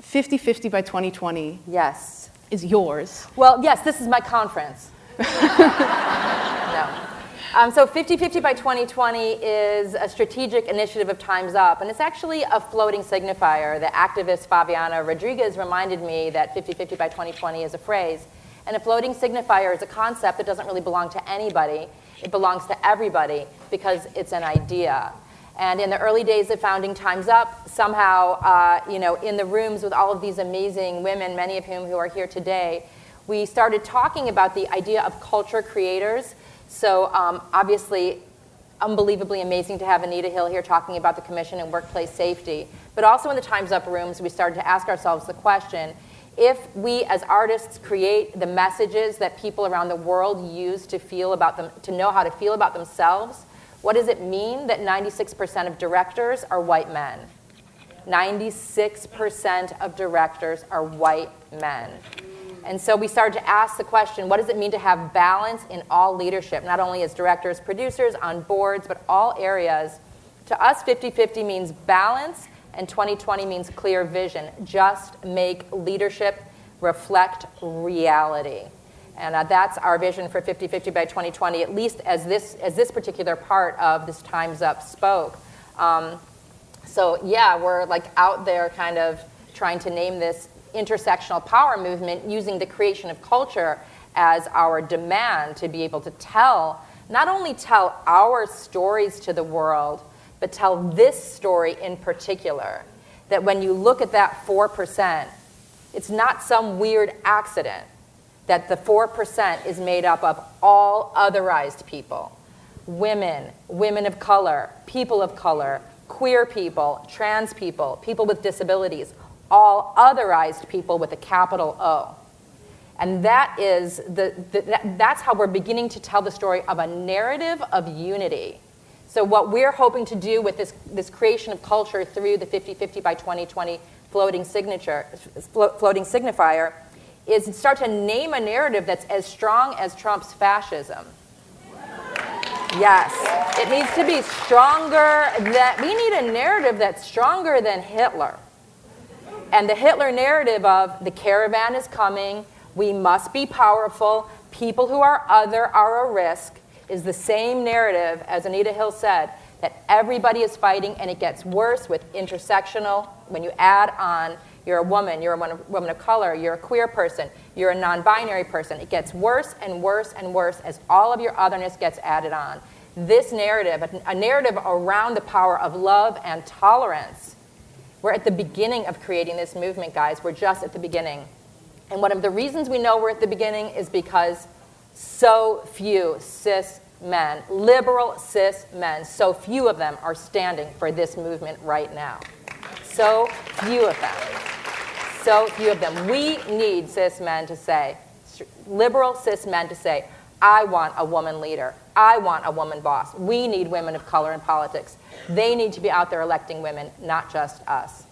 50-50 by 2020 Yes. is yours. Well, yes, this is my conference. No. So 50-50 by 2020 is a strategic initiative of Time's Up, and it's actually a floating signifier. The activist Fabiana Rodriguez reminded me that 50-50 by 2020 is a phrase, and a floating signifier is a concept that doesn't really belong to anybody. It belongs to everybody because it's an idea. And in the early days of founding Time's Up, somehow, in the rooms with all of these amazing women, many of whom who are here today, we started talking about the idea of culture creators. So obviously, unbelievably amazing to have Anita Hill here talking about the Commission and workplace safety. But also in the Time's Up rooms, we started to ask ourselves the question, if we as artists create the messages that people around the world use to feel about them, to know how to feel about themselves, what does it mean that 96% of directors are white men? 96% of directors are white men. And so we started to ask the question, what does it mean to have balance in all leadership, not only as directors, producers, on boards, but all areas? To us, 50-50 means balance, and 2020 means clear vision. Just make leadership reflect reality. And that's our vision for 50-50 by 2020, at least as this particular part of this Time's Up spoke. So yeah, we're like out there kind of trying to name this intersectional power movement using the creation of culture as our demand to be able to tell, not only tell our stories to the world, but tell this story in particular. That when you look at that 4%, it's not some weird accident that the 4% is made up of all otherized people. Women, women of color, queer people, trans people, people with disabilities, all otherized people with a capital O. And that is that's how we're beginning to tell the story of a narrative of unity. So what we're hoping to do with this creation of culture through the 50-50 by 2020 floating signifier is start to name a narrative that's as strong as Trump's fascism. Yes, it needs to be stronger. We need a narrative that's stronger than Hitler. And the Hitler narrative of the caravan is coming, we must be powerful, people who are other are a risk, is the same narrative, as Anita Hill said, that everybody is fighting, and it gets worse with intersectional. When you add on, you're a woman of color, you're a queer person, you're a non-binary person. It gets worse and worse and worse as all of your otherness gets added on. This narrative, a narrative around the power of love and tolerance. We're at the beginning of creating this movement, guys. We're just at the beginning. And one of the reasons we know we're at the beginning is because so few cis men, liberal cis men, so few of them are standing for this movement right now. So few of them. So few of them. We need cis men to say, liberal cis men to say, I want a woman leader. I want a woman boss. We need women of color in politics. They need to be out there electing women, not just us.